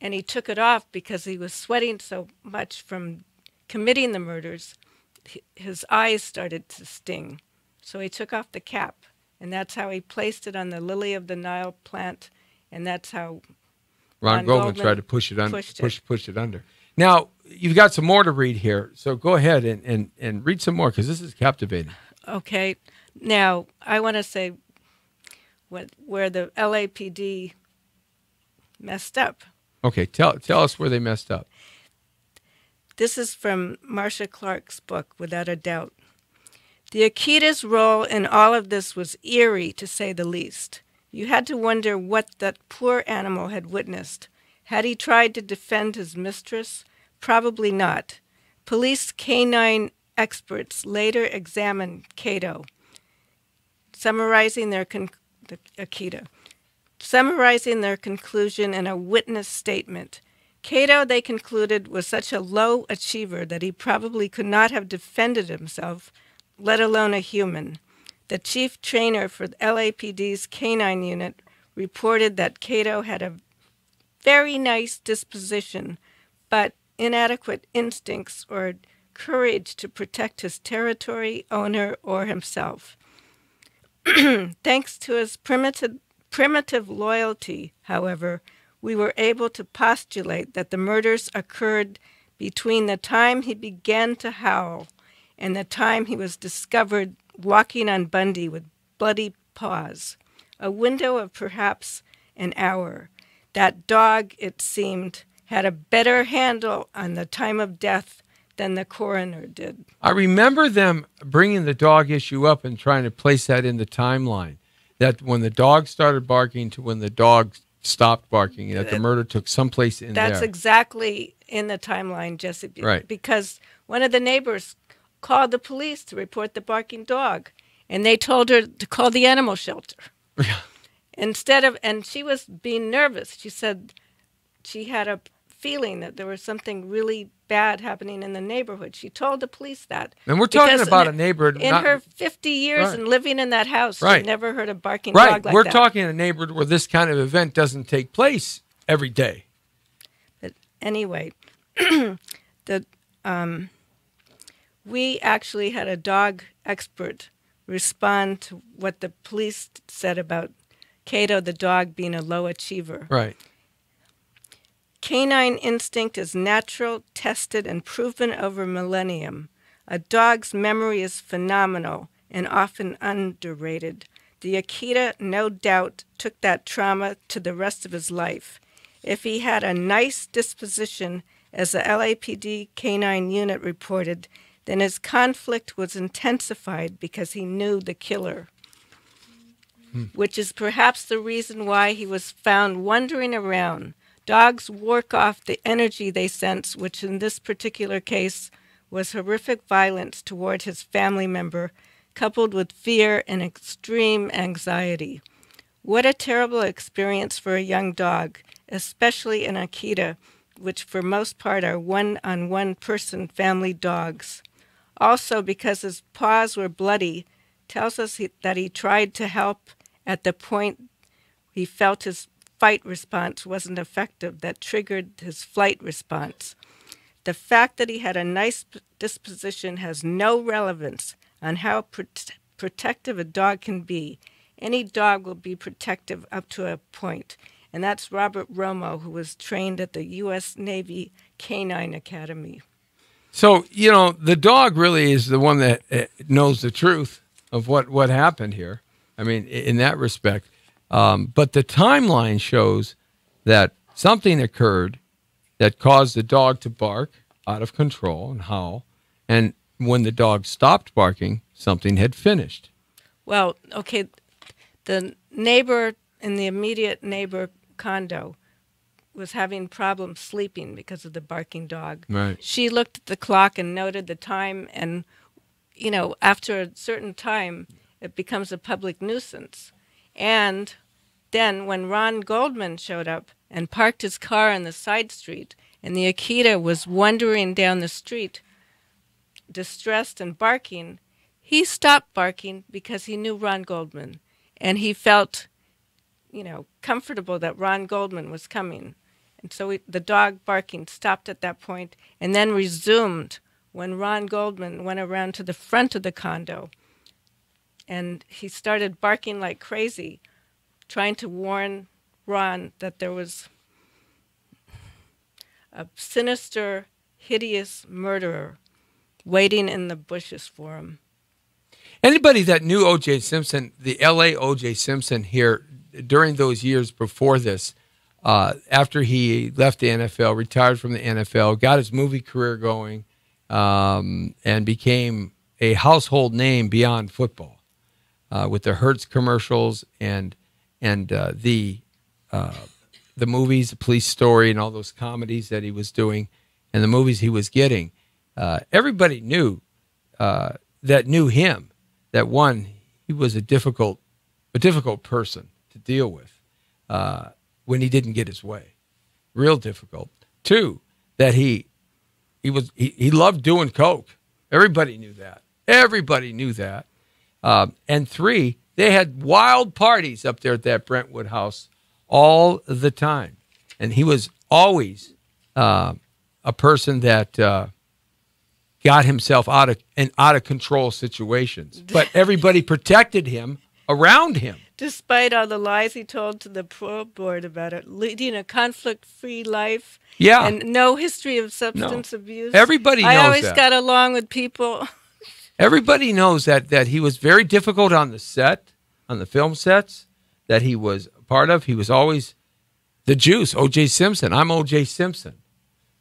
And he took it off because he was sweating so much from committing the murders. His eyes started to sting. So he took off the cap. And that's how he placed it on the Lily of the Nile plant. And that's how Ron Goldman tried to push it under. Now, you've got some more to read here. So go ahead and read some more, because this is captivating. Okay. Now, I want to say where the LAPD messed up. Okay, tell us where they messed up. This is from Marcia Clark's book, Without a Doubt. The Akita's role in all of this was eerie, to say the least. You had to wonder what that poor animal had witnessed. Had he tried to defend his mistress? Probably not. Police canine experts later examined Cato, summarizing their conclusion in a witness statement. Cato, they concluded, was such a low achiever that he probably could not have defended himself, let alone a human. The chief trainer for the LAPD's canine unit reported that Cato had a very nice disposition, but inadequate instincts or courage to protect his territory, owner, or himself. Thanks to his primitive loyalty, however, we were able to postulate that the murders occurred between the time he began to howl and the time he was discovered walking on Bundy with bloody paws, a window of perhaps an hour. That dog, it seemed, had a better handle on the time of death than the coroner did. I remember them bringing the dog issue up and trying to place that in the timeline, that when the dog started barking to when the dog stopped barking, that the murder took someplace in there. That's exactly in the timeline, Jesse. Right. Because one of the neighbors called the police to report the barking dog, and they told her to call the animal shelter. And she was being nervous. She said she had a feeling that there was something really bad happening in the neighborhood. She told the police that. And we're talking because about a neighborhood. In her 50 years Right. and living in that house, Right. she never heard a barking Right. dog like We're that. talking a neighborhood where this kind of event doesn't take place every day. But anyway, we actually had a dog expert respond to what the police said about Cato the dog being a low achiever. Right. Canine instinct is natural, tested, and proven over millennium. A dog's memory is phenomenal and often underrated. The Akita, no doubt, took that trauma to the rest of his life. If he had a nice disposition, as the LAPD canine unit reported, then his conflict was intensified because he knew the killer, which is perhaps the reason why he was found wandering around. Dogs work off the energy they sense, which in this particular case was horrific violence toward his family member, coupled with fear and extreme anxiety. What a terrible experience for a young dog, especially an Akita, which for most part are one-on-one person family dogs. Also, because his paws were bloody, tells us that he tried to help at the point he felt his fight response wasn't effective, that triggered his flight response. The fact that he had a nice disposition has no relevance on how protective a dog can be. Any dog will be protective up to a point. And that's Robert Romo, who was trained at the U.S. Navy Canine Academy. So, the dog really is the one that knows the truth of what happened here. I mean, in that respect. But the timeline shows that something occurred that caused the dog to bark out of control and howl. And when the dog stopped barking, something had finished. Well, okay, the neighbor in the immediate neighbor condo was having problems sleeping because of the barking dog. Right. She looked at the clock and noted the time, and, after a certain time, it becomes a public nuisance. And then when Ron Goldman showed up and parked his car on the side street, and the Akita was wandering down the street, distressed and barking, he stopped barking because he knew Ron Goldman. And he felt, comfortable that Ron Goldman was coming. And so the dog barking stopped at that point and then resumed when Ron Goldman went around to the front of the condo. And he started barking like crazy, trying to warn Ron that there was a sinister, hideous murderer waiting in the bushes for him. Anybody that knew O.J. Simpson, the L.A. O.J. Simpson here during those years before this, after he left the NFL, retired from the NFL, got his movie career going, and became a household name beyond football, with the Hertz commercials and the movies, The Police Story, and all those comedies that he was doing, and the movies he was getting. Everybody knew that knew him. That one, he was a difficult person to deal with when he didn't get his way, real difficult. Two, that he loved doing coke. Everybody knew that. And three, they had wild parties up there at that Brentwood house all the time, and he was always a person that got himself out of control situations, but everybody protected him around him. Despite all the lies he told to the parole board about it, leading a conflict-free life, Yeah. and no history of substance abuse. Everybody knows I always that. got along with people. Everybody knows that he was very difficult on the set, on the film sets that he was a part of. He was always the juice, O.J. Simpson. I'm O.J. Simpson.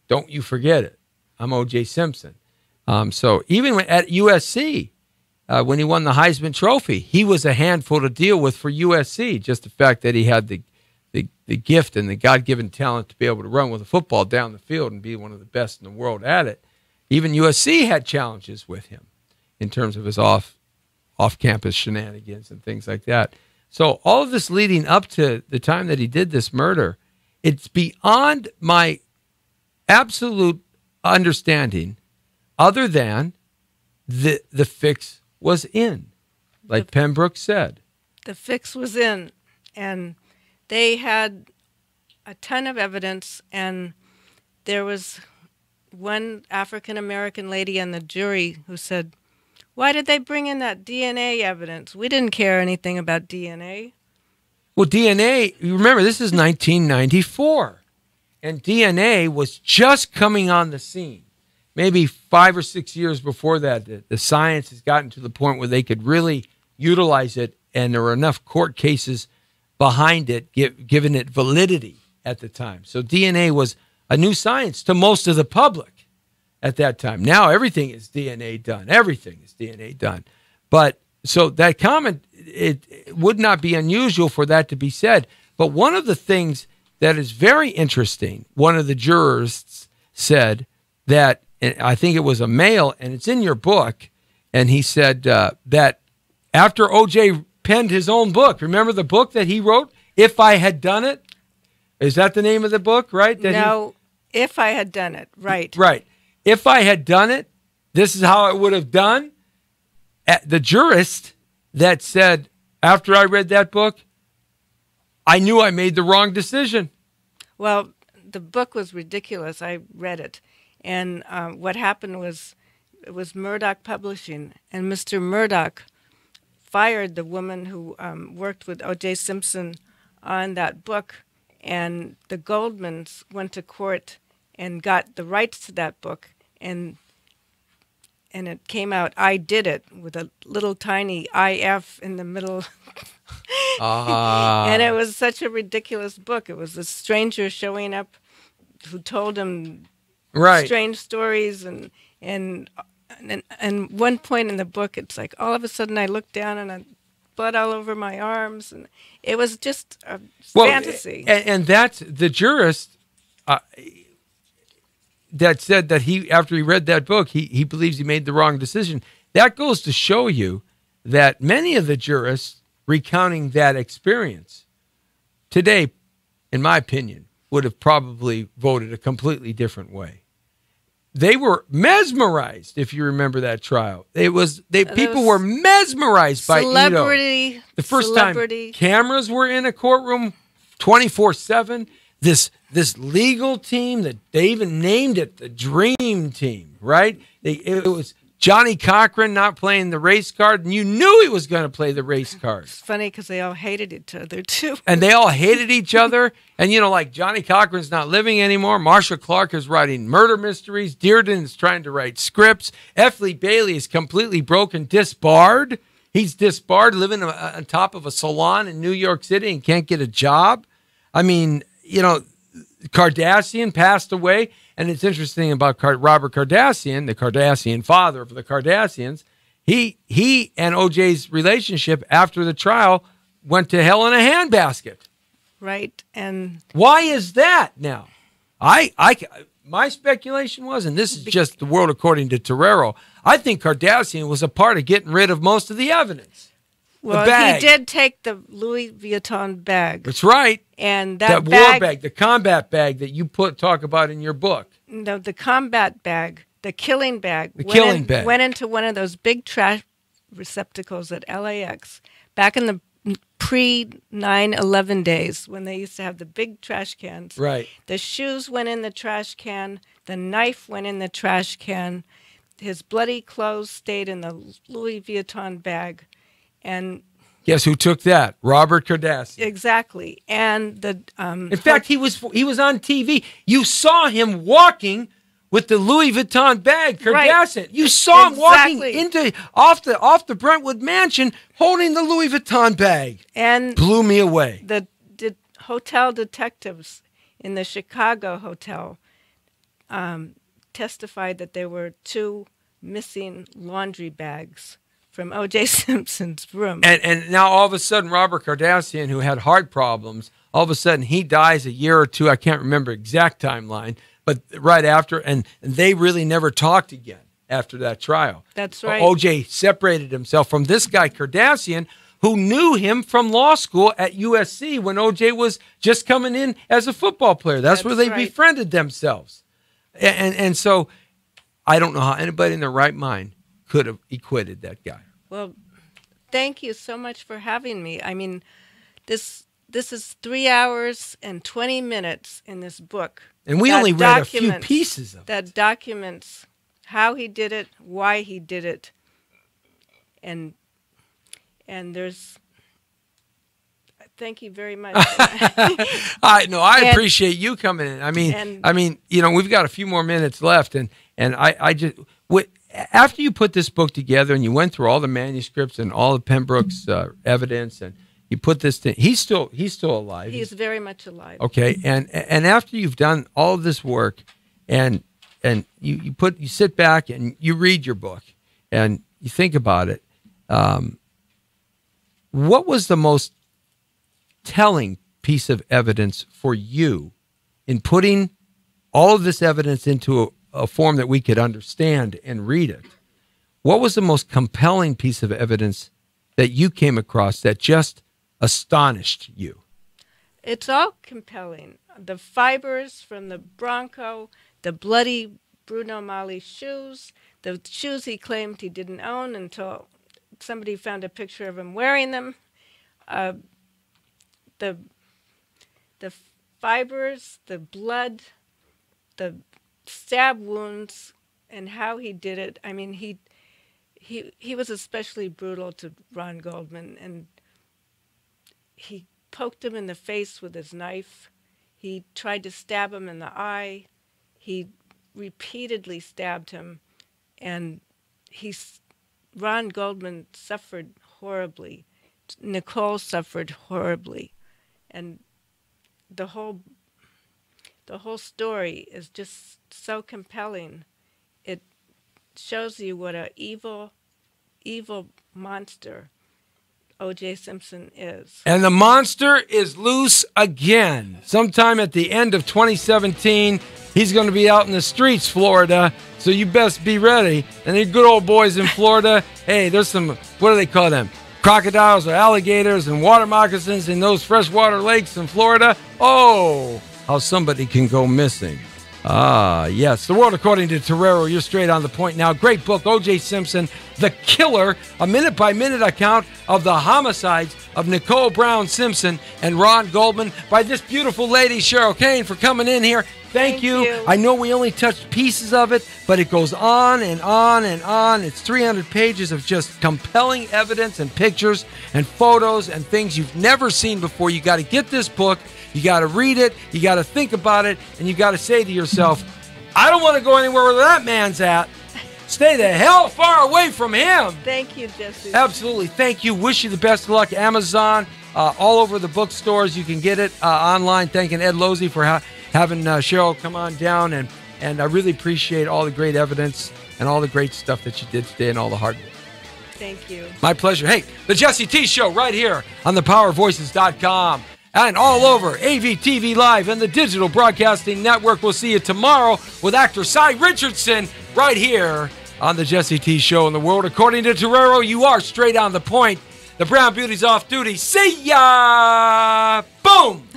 Don't you forget it. I'm O.J. Simpson. So even at USC, when he won the Heisman Trophy, he was a handful to deal with for USC. Just the fact that he had the gift and the God-given talent to be able to run with a football down the field and be one of the best in the world at it. Even USC had challenges with him in terms of his off-campus shenanigans and things like that. So all of this leading up to the time that he did this murder, it's beyond my absolute understanding other than the fix was in, like Pembroke said. The fix was in, and they had a ton of evidence, and there was one African-American lady on the jury who said, "Why did they bring in that DNA evidence? We didn't care anything about DNA." Well, DNA, you remember, this is 1994, and DNA was just coming on the scene. Maybe 5 or 6 years before that, the science has gotten to the point where they could really utilize it, and there were enough court cases behind it, giving it validity at the time. So DNA was a new science to most of the public at that time. Now everything is DNA done. Everything is DNA done. But so that comment, it would not be unusual for that to be said. But one of the things that is very interesting, one of the jurists said that, and I think it was a male, and it's in your book, and he said that after O.J. penned his own book, remember the book that he wrote, If I Had Done It? Is that the name of the book, right? No, If I Had Done It, right. Right. If I had done it, this is how I would have done. The jurist that said, after I read that book, I knew I made the wrong decision. Well, the book was ridiculous. I read it. And what happened was, it was Murdoch Publishing, and Mr. Murdoch fired the woman who worked with O.J. Simpson on that book, and the Goldmans went to court and got the rights to that book, and it came out, I did it, with a little tiny IF in the middle. And it was such a ridiculous book. It was a stranger showing up who told him strange stories, and one point in the book, it's like all of a sudden I looked down and I blood all over my arms, and it was just a fantasy. And that's the jurist that said that after he read that book, he believes he made the wrong decision. That goes to show you that many of the jurists recounting that experience today, in my opinion, would have probably voted a completely different way. They were mesmerized, if you remember that trial. People were mesmerized by Ito. The first time cameras were in a courtroom 24/7. This legal team that they even named it the Dream Team, right? It was Johnny Cochran not playing the race card, and you knew he was going to play the race card. It's funny because they all hated each other, too. And they all hated each other. And, like Johnny Cochran's not living anymore. Marsha Clark is writing murder mysteries. Dearden is trying to write scripts. F. Lee Bailey is completely broken, disbarred. He's disbarred, living on top of a salon in New York City and can't get a job. I mean, Kardashian passed away. And it's interesting about Robert Kardashian, the Kardashian father of the Kardashians. He and OJ's relationship after the trial went to hell in a handbasket. Right. And why is that now? My speculation was, and this is just the world according to Torrero, I think Kardashian was a part of getting rid of most of the evidence. Well, he did take the Louis Vuitton bag. That's right. And that war bag, the combat bag that you talk about in your book. No, the combat bag, the killing bag. Went into one of those big trash receptacles at LAX back in the pre-9/11 days when they used to have the big trash cans. Right. The shoes went in the trash can. The knife went in the trash can. His bloody clothes stayed in the Louis Vuitton bag. And guess who took that? Robert Kardashian. Exactly. And in fact, he was on TV. You saw him walking with the Louis Vuitton bag, Kardashian. Right. You saw him walking off the Brentwood mansion holding the Louis Vuitton bag. And blew me away. The hotel detectives in the Chicago hotel testified that there were 2 missing laundry bags from O.J. Simpson's room. And now all of a sudden, Robert Kardashian, who had heart problems, all of a sudden he dies a year or two. I can't remember exact timeline, but right after, and they really never talked again after that trial. That's right. O.J. separated himself from this guy, Kardashian, who knew him from law school at USC when O.J. was just coming in as a football player. That's where they befriended themselves. And so I don't know how anybody in their right mind could have acquitted that guy. Well, thank you so much for having me. I mean, this is 3 hours and 20 minutes in this book. And we only read a few pieces of it. That documents how he did it, why he did it, and there's. Thank you very much. I appreciate you coming in. I mean, you know, we've got a few more minutes left, and I just after you put this book together and you went through all the manuscripts and all of Pembroke's evidence, and you put this thing, he's still alive. He's very much alive. Okay, and after you've done all of this work, and you sit back and you read your book and you think about it, what was the most telling piece of evidence for you in putting all of this evidence into a form that we could understand and read it? What was the most compelling piece of evidence that you came across that just astonished you? It's all compelling. The fibers from the Bronco, the bloody Bruno Mali's shoes, the shoes he claimed he didn't own until somebody found a picture of him wearing them. The fibers, the blood, the stab wounds, and how he did it. I mean, he was especially brutal to Ron Goldman, and he poked him in the face with his knife. He tried to stab him in the eye. He repeatedly stabbed him, and Ron Goldman suffered horribly. Nicole suffered horribly, and the whole story is just so compelling. It shows you what an evil monster O.J. Simpson is. And the monster is loose again. Sometime at the end of 2017, he's going to be out in the streets, Florida, so you best be ready. And the good old boys in Florida, hey, there's some, what do they call them? Crocodiles or alligators and water moccasins in those freshwater lakes in Florida. Oh, how somebody can go missing. Ah, yes. The World According to Torrero. You're straight on the point now. Great book, O.J. Simpson, The Killer, a minute-by-minute account of the homicides of Nicole Brown Simpson and Ron Goldman by this beautiful lady, Cheryl Kane, for coming in here. Thank you. I know we only touched pieces of it, but it goes on and on and on. It's 300 pages of just compelling evidence and pictures and photos and things you've never seen before. You got to get this book. You got to read it. You got to think about it. And you got to say to yourself, I don't want to go anywhere where that man's at. Stay the hell far away from him. Thank you, Jesse. Absolutely. Thank you. Wish you the best of luck. Amazon, all over the bookstores. You can get it online. Thanking Ed Losey for having Cheryl come on down. And I really appreciate all the great evidence and all the great stuff that you did today and all the hard work. Thank you. My pleasure. Hey, the Jesse T Show right here on thepowervoices.com. And all over AVTV Live and the Digital Broadcasting Network. We'll see you tomorrow with actor Cy Richardson right here on the Jesse T Show in the World. According to Torrero, you are straight on the point. The Brown Beauty's off duty. See ya! Boom!